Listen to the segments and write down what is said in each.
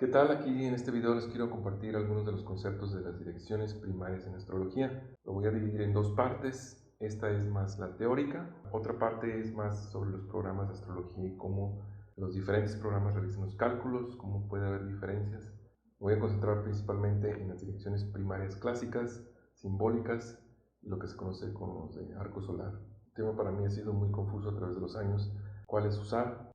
¿Qué tal? Aquí en este video les quiero compartir algunos de los conceptos de las direcciones primarias en astrología. Lo voy a dividir en dos partes. Esta es más la teórica, otra parte es más sobre los programas de astrología y cómo los diferentes programas realizan los cálculos, cómo puede haber diferencias. Me voy a concentrar principalmente en las direcciones primarias clásicas, simbólicas y lo que se conoce como los de arco solar. El tema para mí ha sido muy confuso a través de los años. ¿Cuál es usar?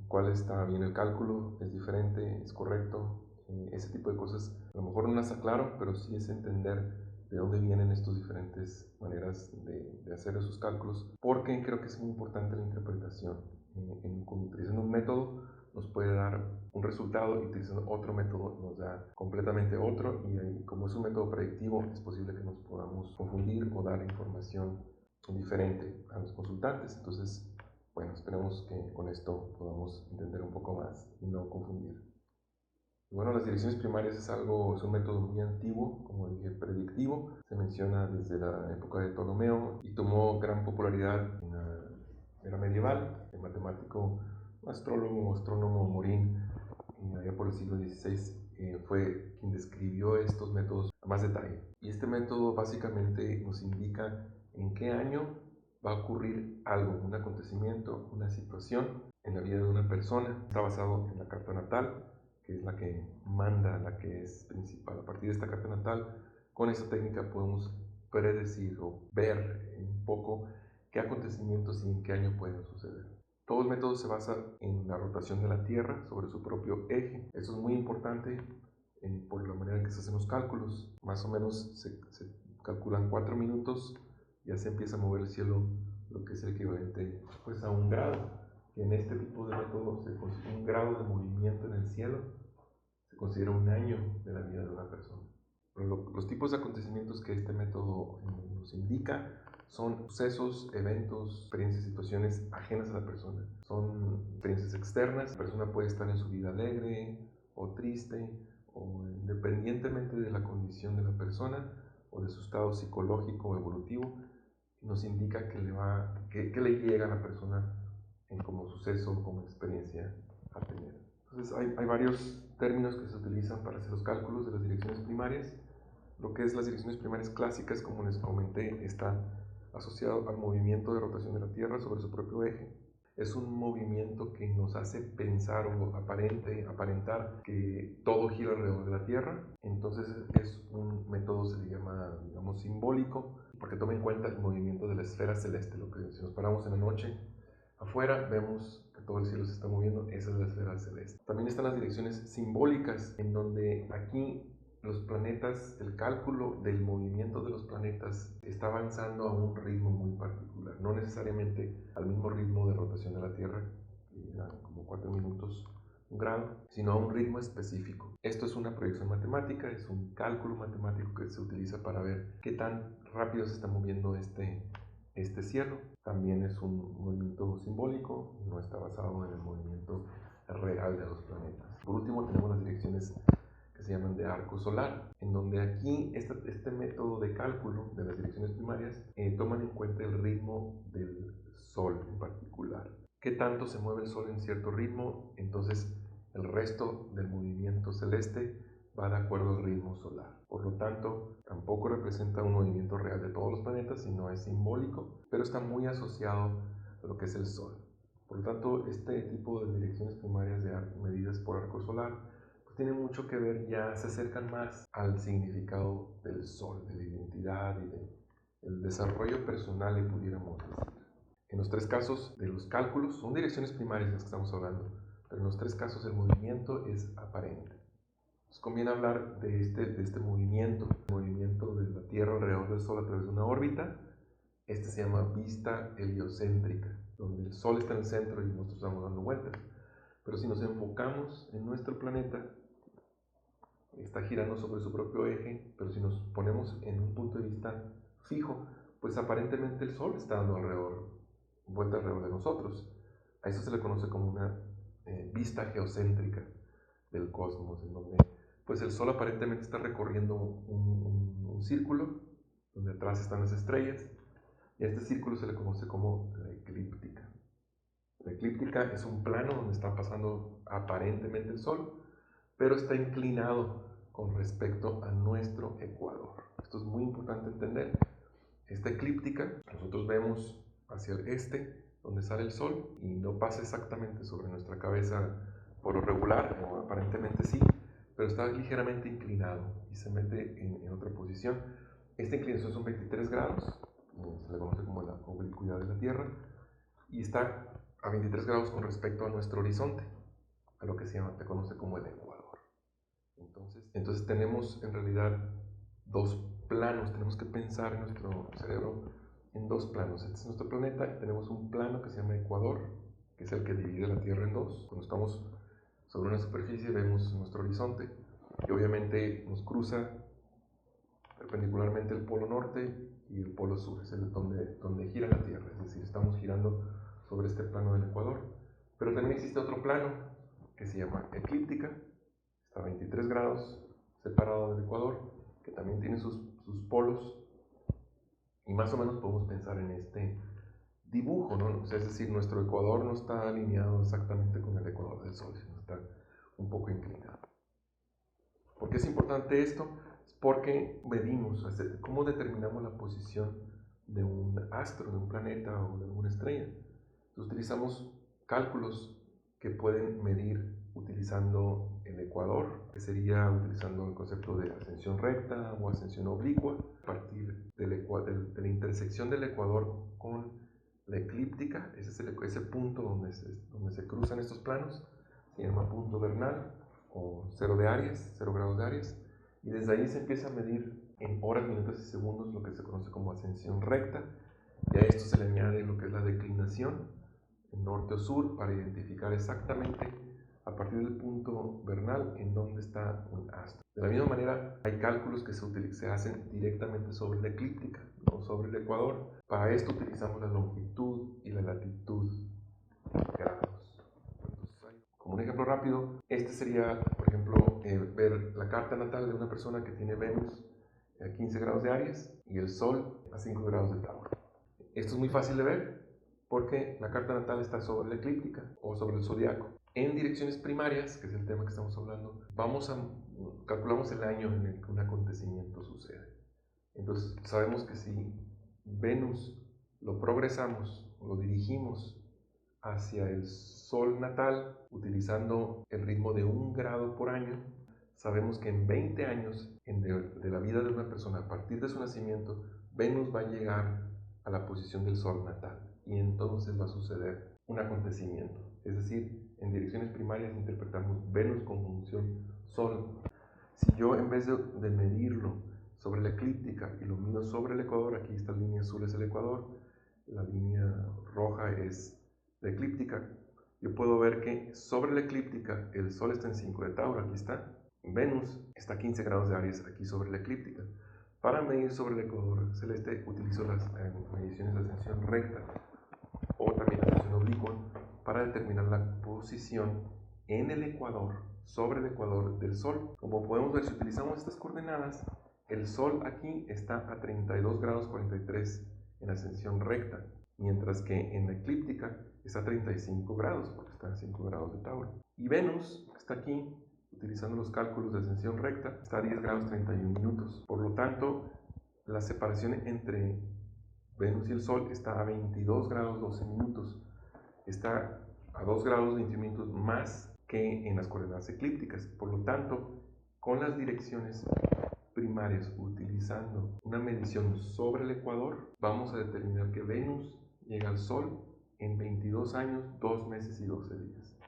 ¿Cuál está bien el cálculo? ¿Es diferente? ¿Es correcto? Ese tipo de cosas a lo mejor no las aclaro, pero sí es entender de dónde vienen estas diferentes maneras de hacer esos cálculos, porque creo que es muy importante la interpretación. Utilizando un método nos puede dar un resultado y utilizando otro método nos da completamente otro, y como es un método predictivo es posible que nos podamos confundir o dar información diferente a los consultantes. Entonces, bueno, esperemos que con esto podamos entender un poco más y no confundir. Bueno, las direcciones primarias es un método muy antiguo, como dije, predictivo. Se menciona desde la época de Ptolomeo y tomó gran popularidad en la era medieval. El matemático, astrónomo Morín, allá por el siglo XVI, fue quien describió estos métodos a más detalle. Y este método básicamente nos indica en qué año va a ocurrir algo, un acontecimiento, una situación en la vida de una persona. Está basado en la carta natal, que es la que manda, la que es principal. A partir de esta carta natal, con esta técnica podemos predecir o ver un poco qué acontecimientos y en qué año pueden suceder. Todo el método se basa en la rotación de la Tierra sobre su propio eje. Eso es muy importante por la manera en que se hacen los cálculos. Más o menos se calculan 4 minutos, ya se empieza a mover el cielo, lo que es el equivalente pues, a un grado. En este tipo de método se considera un grado de movimiento en el cielo, se considera un año de la vida de una persona. Los tipos de acontecimientos que este método nos indica son sucesos, eventos, experiencias, situaciones ajenas a la persona. Son experiencias externas. La persona puede estar en su vida alegre o triste, o independientemente de la condición de la persona o de su estado psicológico o evolutivo, nos indica que le llega a la persona como suceso, como experiencia a tener. Entonces hay varios términos que se utilizan para hacer los cálculos de las direcciones primarias. Lo que es las direcciones primarias clásicas, como les comenté, está asociado al movimiento de rotación de la Tierra sobre su propio eje. Es un movimiento que nos hace pensar o aparentar que todo gira alrededor de la Tierra. Entonces es un método, se le llama, digamos, simbólico, porque toma en cuenta el movimiento de la esfera celeste. Lo que si nos paramos en la noche afuera, vemos que todo el cielo se está moviendo, esa es la esfera celeste. También están las direcciones simbólicas, en donde aquí los planetas, el cálculo del movimiento de los planetas está avanzando a un ritmo muy particular, no necesariamente al mismo ritmo de rotación de la Tierra, que era como 4 minutos, un grado, sino a un ritmo específico. Esto es una proyección matemática, es un cálculo matemático que se utiliza para ver qué tan rápido se está moviendo este cielo. También es un movimiento simbólico, no está basado en el movimiento real de los planetas. Por último, tenemos las direcciones que se llaman de arco solar, en donde aquí este método de cálculo de las direcciones primarias toman en cuenta el ritmo del Sol en particular. ¿Qué tanto se mueve el Sol en cierto ritmo? Entonces el resto del movimiento celeste va de acuerdo al ritmo solar. Por lo tanto, tampoco representa un movimiento real de todos los planetas, sino es simbólico, pero está muy asociado a lo que es el Sol. Por lo tanto, este tipo de direcciones primarias medidas por arco solar tiene mucho que ver, ya se acercan más al significado del Sol, de la identidad y del desarrollo personal, le pudiéramos decir. En los 3 casos de los cálculos, son direcciones primarias las que estamos hablando, pero en los 3 casos el movimiento es aparente. Nos conviene hablar de este movimiento, el movimiento de la Tierra alrededor del Sol a través de una órbita. Este se llama vista heliocéntrica, donde el Sol está en el centro y nosotros estamos dando vueltas. Pero si nos enfocamos en nuestro planeta, está girando sobre su propio eje, pero si nos ponemos en un punto de vista fijo, pues aparentemente el Sol está dando vuelta alrededor de nosotros. A eso se le conoce como una vista geocéntrica del cosmos, en donde pues el Sol aparentemente está recorriendo un círculo, donde atrás están las estrellas, y a este círculo se le conoce como la eclíptica. La eclíptica es un plano donde está pasando aparentemente el Sol, pero está inclinado con respecto a nuestro ecuador. Esto es muy importante entender. Esta eclíptica, nosotros vemos hacia el este, donde sale el sol, y no pasa exactamente sobre nuestra cabeza por lo regular, o aparentemente sí, pero está ligeramente inclinado y se mete en otra posición. Esta inclinación son 23 grados, se le conoce como la oblicuidad de la Tierra, y está a 23 grados con respecto a nuestro horizonte, a lo que se conoce como el ecuador. Entonces tenemos en realidad dos planos, tenemos que pensar en nuestro cerebro en dos planos. Este es nuestro planeta y tenemos un plano que se llama ecuador, que es el que divide la Tierra en dos. Cuando estamos sobre una superficie vemos nuestro horizonte y obviamente nos cruza perpendicularmente el polo norte y el polo sur, es donde gira la Tierra, es decir, estamos girando sobre este plano del ecuador. Pero también existe otro plano que se llama eclíptica, está a 23 grados separado del ecuador, que también tiene sus polos, y más o menos podemos pensar en este dibujo, ¿no? O sea, es decir, nuestro ecuador no está alineado exactamente con el ecuador del Sol, sino está un poco inclinado. ¿Por qué es importante esto? Es porque medimos, ¿cómo determinamos la posición de un astro, de un planeta o de alguna estrella? Entonces, utilizamos cálculos que pueden medir utilizando el ecuador, que sería utilizando el concepto de ascensión recta o ascensión oblicua, a partir de la intersección del ecuador con la eclíptica. Ese es ese punto donde se cruzan estos planos, se llama punto vernal o 0 grados de Aries, y desde ahí se empieza a medir en horas, minutos y segundos lo que se conoce como ascensión recta, y a esto se le añade lo que es la declinación en norte o sur para identificar exactamente a partir del punto vernal en dónde está un astro. De la misma manera, hay cálculos que se hacen directamente sobre la eclíptica, no sobre el ecuador. Para esto utilizamos la longitud y la latitud grados. Como un ejemplo rápido, este sería, por ejemplo, ver la carta natal de una persona que tiene Venus a 15 grados de Aries y el Sol a 5 grados de Tauro. Esto es muy fácil de ver porque la carta natal está sobre la eclíptica o sobre el zodiaco. En direcciones primarias, que es el tema que estamos hablando, calculamos el año en el que un acontecimiento sucede. Entonces sabemos que si Venus lo progresamos, lo dirigimos hacia el Sol natal utilizando el ritmo de 1 grado por año, sabemos que en 20 años de la vida de una persona, a partir de su nacimiento, Venus va a llegar a la posición del Sol natal y entonces va a suceder un acontecimiento. Es decir, en direcciones primarias interpretamos Venus conjunción Sol. Si yo en vez de medirlo sobre la eclíptica y lo mido sobre el ecuador, aquí esta línea azul es el ecuador, la línea roja es la eclíptica, yo puedo ver que sobre la eclíptica el Sol está en 5 de Tauro, aquí está. Venus está a 15 grados de Aries, aquí sobre la eclíptica. Para medir sobre el ecuador celeste utilizo las mediciones de ascensión recta o también ascensión oblicua para determinar la posición en el ecuador, sobre el ecuador del Sol. Como podemos ver, si utilizamos estas coordenadas, el Sol aquí está a 32 grados 43 en ascensión recta, mientras que en la eclíptica está a 35 grados, porque está a 5 grados de Tauro. Y Venus, que está aquí, utilizando los cálculos de ascensión recta, está a 10 grados 31 minutos. Por lo tanto, la separación entre Venus y el Sol está a 22 grados 12 minutos. Está a 2 grados 21 minutos más que en las coordenadas eclípticas. Por lo tanto, con las direcciones primarias, utilizando una medición sobre el ecuador, vamos a determinar que Venus llega al Sol en 22 años, 2 meses y 12 días.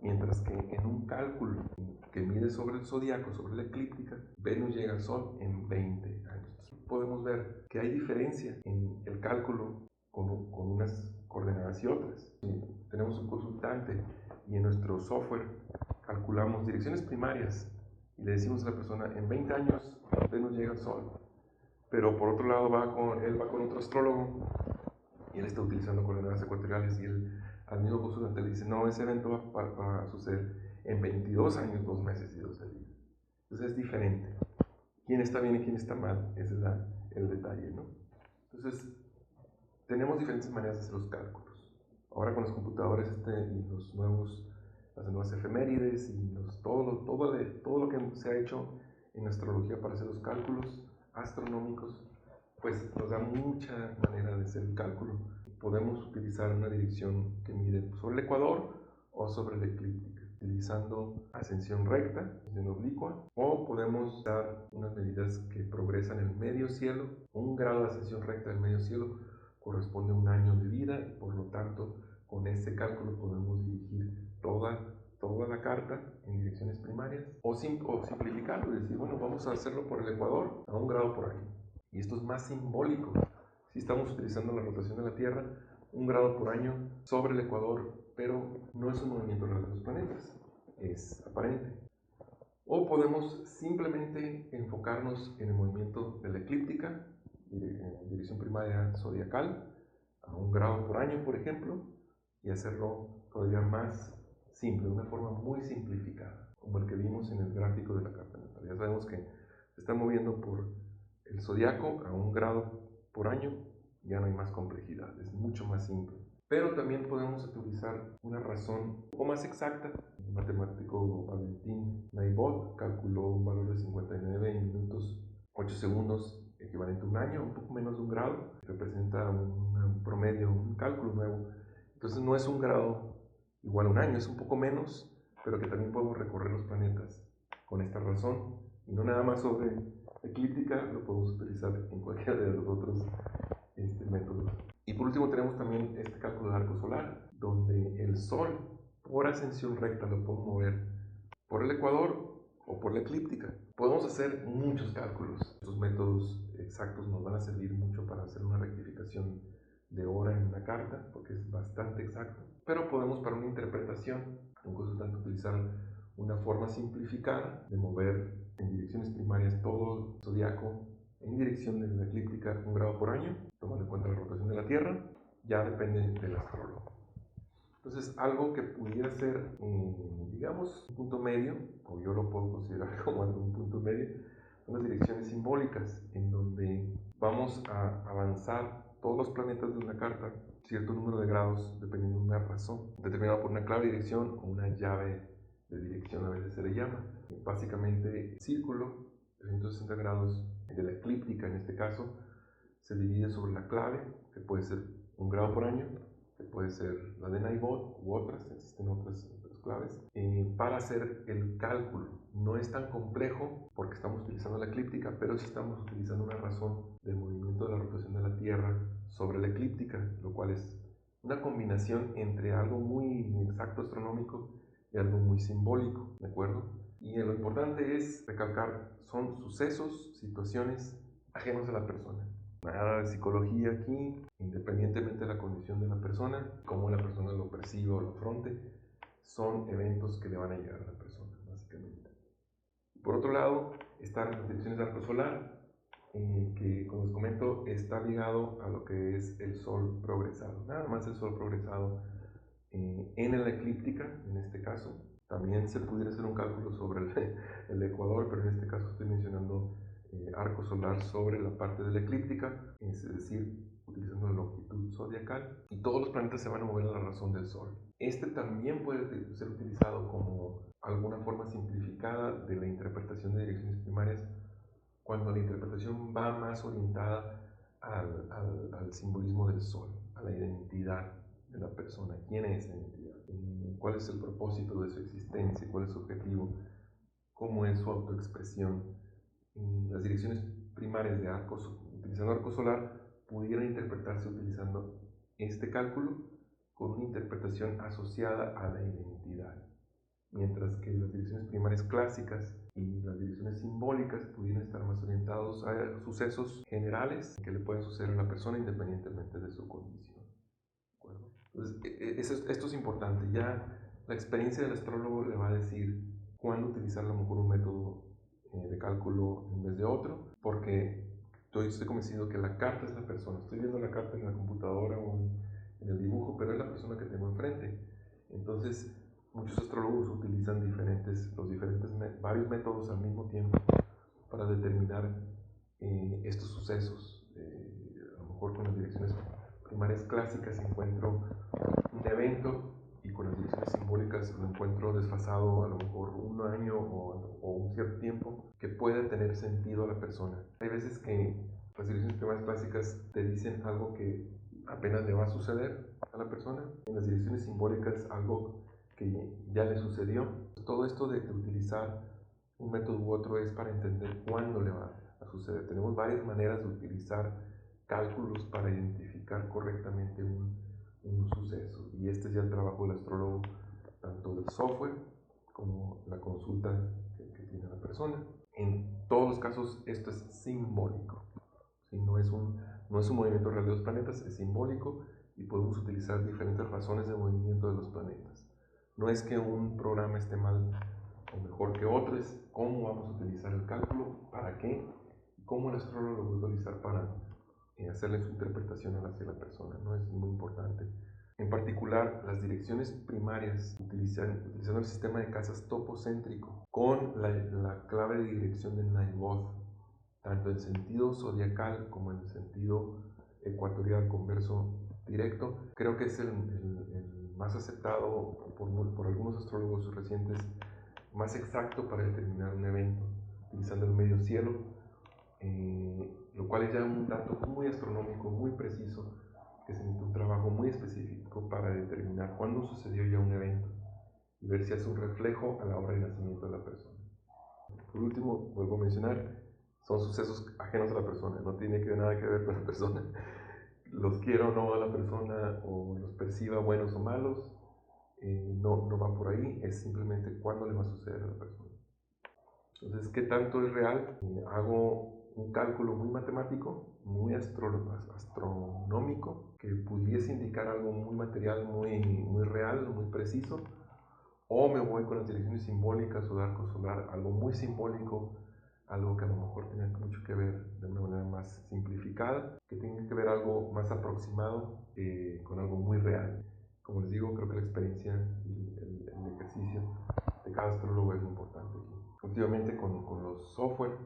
Mientras que en un cálculo que mide sobre el zodiaco, sobre la eclíptica, Venus llega al Sol en 20 años. Podemos ver que hay diferencia en el cálculo con unas coordenadas y otras. Si tenemos un consultante y en nuestro software calculamos direcciones primarias y le decimos a la persona, en 20 años Venus llega al Sol, pero por otro lado él va con otro astrólogo y él está utilizando coordenadas ecuatoriales y al mismo consultante le dice, no, ese evento va a suceder en 22 años, 2 meses y 12 días. Entonces es diferente. ¿Quién está bien y quién está mal? Ese es el detalle, ¿no? Entonces, tenemos diferentes maneras de hacer los cálculos. Ahora con los computadores y las las nuevas efemérides y todo lo que se ha hecho en astrología para hacer los cálculos astronómicos, pues nos da mucha manera de hacer el cálculo. Podemos utilizar una dirección que mide sobre el ecuador o sobre la eclíptica, utilizando ascensión recta, ascensión oblicua, o podemos dar unas medidas que progresan en el medio cielo. Un grado de ascensión recta del medio cielo corresponde a un año de vida y por lo tanto con ese cálculo podemos dirigir toda la carta en direcciones primarias o simplificarlo y decir, bueno, vamos a hacerlo por el ecuador a un grado por año. Y esto es más simbólico. Si estamos utilizando la rotación de la Tierra, un grado por año sobre el ecuador, pero no es un movimiento real de los planetas, es aparente. O podemos simplemente enfocarnos en el movimiento de la eclíptica, en dirección primaria zodiacal, a un grado por año, por ejemplo, y hacerlo todavía más simple, de una forma muy simplificada, como el que vimos en el gráfico de la carta natal. Ya sabemos que se está moviendo por el zodiaco a un grado por año, ya no hay más complejidad, es mucho más simple. Pero también podemos utilizar una razón un poco más exacta. El matemático Valentín Naibot calculó un valor de 59 minutos 8 segundos, equivalente a un año, un poco menos de un grado, representa un promedio, un cálculo nuevo. Entonces no es un grado igual a un año, es un poco menos, pero que también podemos recorrer los planetas con esta razón. Y no nada más sobre eclíptica, lo podemos utilizar en cualquiera de los otros métodos. Y por último tenemos también este cálculo de arco solar, donde el Sol por ascensión recta lo podemos mover por el ecuador o por la eclíptica. Podemos hacer muchos cálculos. Estos métodos exactos nos van a servir mucho para hacer una rectificación de hora en una carta, porque es bastante exacto. Pero podemos para una interpretación, incluso tanto utilizar una forma simplificada de mover en direcciones primarias todo el zodiaco en dirección de la eclíptica un grado por año, tomando en cuenta la rotación de la Tierra, ya depende del astrólogo. Entonces, algo que pudiera ser, digamos, un punto medio, o yo lo puedo considerar como un punto medio, son las direcciones simbólicas, en donde vamos a avanzar todos los planetas de una carta cierto número de grados, dependiendo de una razón, determinado por una clave dirección o una llave de dirección, a veces se le llama. Básicamente, círculo, 360 grados de la eclíptica en este caso, se divide sobre la clave, que puede ser un grado por año, que puede ser la de Naibot u otras, existen otras claves, para hacer el cálculo. No es tan complejo porque estamos utilizando la eclíptica, pero sí estamos utilizando una razón del movimiento de la rotación de la Tierra sobre la eclíptica, lo cual es una combinación entre algo muy exacto astronómico y algo muy simbólico, ¿de acuerdo? Y lo importante es recalcar, son sucesos, situaciones ajenos a la persona. Nada de psicología aquí, independientemente de la condición de la persona, cómo la persona lo percibe o lo afronte, son eventos que le van a llegar a la persona, básicamente. Por otro lado, están las direcciones de arco solar, que, como les comento, está ligado a lo que es el Sol progresado. Nada más el Sol progresado en la eclíptica, en este caso. También se pudiera hacer un cálculo sobre el ecuador, pero en este caso estoy mencionando arco solar sobre la parte de la eclíptica, es decir, utilizando la longitud zodiacal, y todos los planetas se van a mover a la razón del Sol. Este también puede ser utilizado como alguna forma simplificada de la interpretación de direcciones primarias, cuando la interpretación va más orientada al simbolismo del Sol, a la identidad de la persona. ¿Quién es esa identidad? ¿Cuál es el propósito de su existencia? ¿Cuál es su objetivo? ¿Cómo es su autoexpresión? Las direcciones primarias de utilizando arco solar pudieran interpretarse utilizando este cálculo con una interpretación asociada a la identidad, mientras que las direcciones primarias clásicas y las direcciones simbólicas pudieran estar más orientados a sucesos generales que le pueden suceder a la persona independientemente de su condición. Entonces, esto es importante. Ya la experiencia del astrólogo le va a decir cuándo utilizar a lo mejor un método de cálculo en vez de otro, porque estoy convencido que la carta es la persona. Estoy viendo la carta en la computadora o en el dibujo, pero es la persona que tengo enfrente. Entonces, muchos astrólogos utilizan varios métodos al mismo tiempo para determinar estos sucesos. A lo mejor con las direcciones primarias clásicas encuentro un evento y con las direcciones simbólicas lo encuentro desfasado a lo mejor un año o un cierto tiempo que puede tener sentido a la persona. Hay veces que las direcciones primarias clásicas te dicen algo que apenas le va a suceder a la persona. En las direcciones simbólicas algo que ya le sucedió. Todo esto de utilizar un método u otro es para entender cuándo le va a suceder. Tenemos varias maneras de utilizar cálculos para identificar correctamente un suceso, y este es ya el trabajo del astrólogo, tanto del software como la consulta que tiene la persona. En todos los casos esto es simbólico, ¿sí? No es un movimiento real de los planetas, es simbólico y podemos utilizar diferentes razones de movimiento de los planetas. No es que un programa esté mal o mejor que otro, es cómo vamos a utilizar el cálculo, para qué, y cómo el astrólogo lo va a utilizar para hacerle su interpretación hacia la persona, ¿no? Es muy importante. En particular, las direcciones primarias utilizando el sistema de casas topocéntrico con la clave de dirección de Naivod, tanto en sentido zodiacal como en sentido ecuatorial converso directo, creo que es el más aceptado por algunos astrólogos recientes, más exacto para determinar un evento, utilizando el medio cielo, lo cual es ya un dato muy astronómico, muy preciso, que se necesita un trabajo muy específico para determinar cuándo sucedió ya un evento y ver si hace un reflejo a la hora de nacimiento de la persona. Por último, vuelvo a mencionar, son sucesos ajenos a la persona, no tiene nada que ver con la persona. Los quiera o no a la persona, o los perciba buenos o malos, no va por ahí, es simplemente cuándo le va a suceder a la persona. Entonces, ¿qué tanto es real? Hago un cálculo muy matemático, muy astronómico, que pudiese indicar algo muy material, muy real, muy preciso, o me voy con las direcciones simbólicas o de arco solar, algo muy simbólico, algo que a lo mejor tiene mucho que ver de una manera más simplificada, que tiene que ver algo más aproximado con algo muy real. Como les digo, creo que la experiencia y el ejercicio de cada astrólogo es muy importante aquí. Últimamente con el software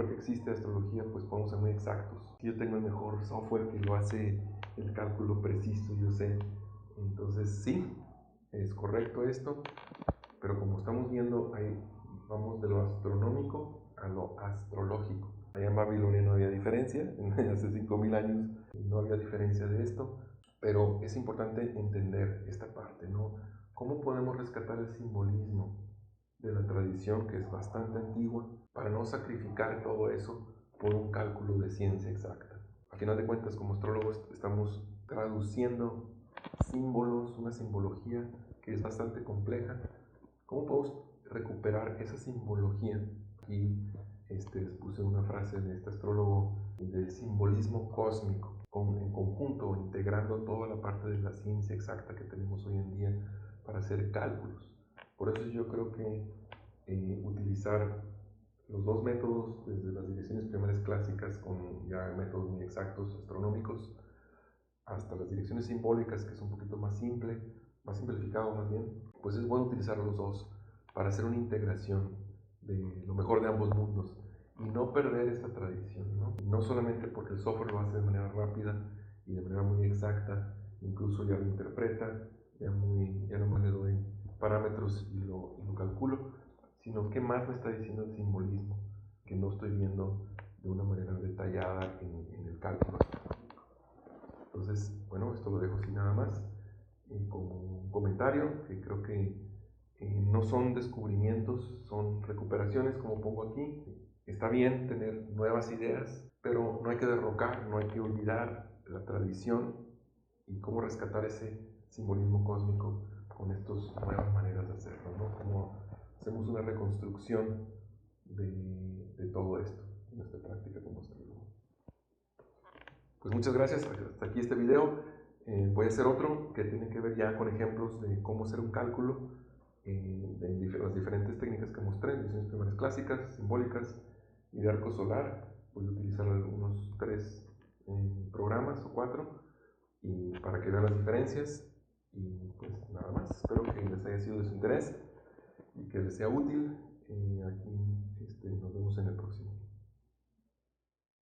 que existe de astrología, pues podemos ser muy exactos. Si yo tengo el mejor software que lo hace el cálculo preciso, yo sé, entonces sí, es correcto esto, pero como estamos viendo, ahí vamos de lo astronómico a lo astrológico. Allá en Babilonia no había diferencia, hace 5000 años no había diferencia de esto, pero es importante entender esta parte, ¿no? ¿Cómo podemos rescatar el simbolismo de la tradición, que es bastante antigua, para no sacrificar todo eso por un cálculo de ciencia exacta? A final de cuentas, como astrólogos, estamos traduciendo símbolos, una simbología que es bastante compleja. ¿Cómo podemos recuperar esa simbología? Aquí les puse una frase de este astrólogo del simbolismo cósmico, en conjunto, integrando toda la parte de la ciencia exacta que tenemos hoy en día para hacer cálculos. Por eso yo creo que utilizar los dos métodos, desde las direcciones primarias clásicas con ya métodos muy exactos astronómicos, hasta las direcciones simbólicas, que es un poquito más simple, más simplificado más bien, pues es bueno utilizar los dos para hacer una integración de lo mejor de ambos mundos y no perder esta tradición, no solamente porque el software lo hace de manera rápida y de manera muy exacta, incluso ya lo interpreta, ya no le doy parámetros y lo calculo, sino qué más me está diciendo el simbolismo, que no estoy viendo de una manera detallada en el cálculo. Entonces, bueno, esto lo dejo así nada más, como un comentario, que creo que no son descubrimientos, son recuperaciones, como pongo aquí. Está bien tener nuevas ideas, pero no hay que derrocar, no hay que olvidar la tradición y cómo rescatar ese simbolismo cósmico con estas nuevas maneras de hacerlo, ¿no? Como hacemos una reconstrucción de todo esto en nuestra práctica como astrólogo. Pues muchas gracias, hasta aquí este video. Voy a hacer otro que tiene que ver ya con ejemplos de cómo hacer un cálculo de las diferentes técnicas que mostré, direcciones primarias clásicas, simbólicas y de arco solar. Voy a utilizar algunos 3 programas o 4 y para que vean las diferencias. Y pues nada más, espero que les haya sido de su interés y que les sea útil. Aquí nos vemos en el próximo.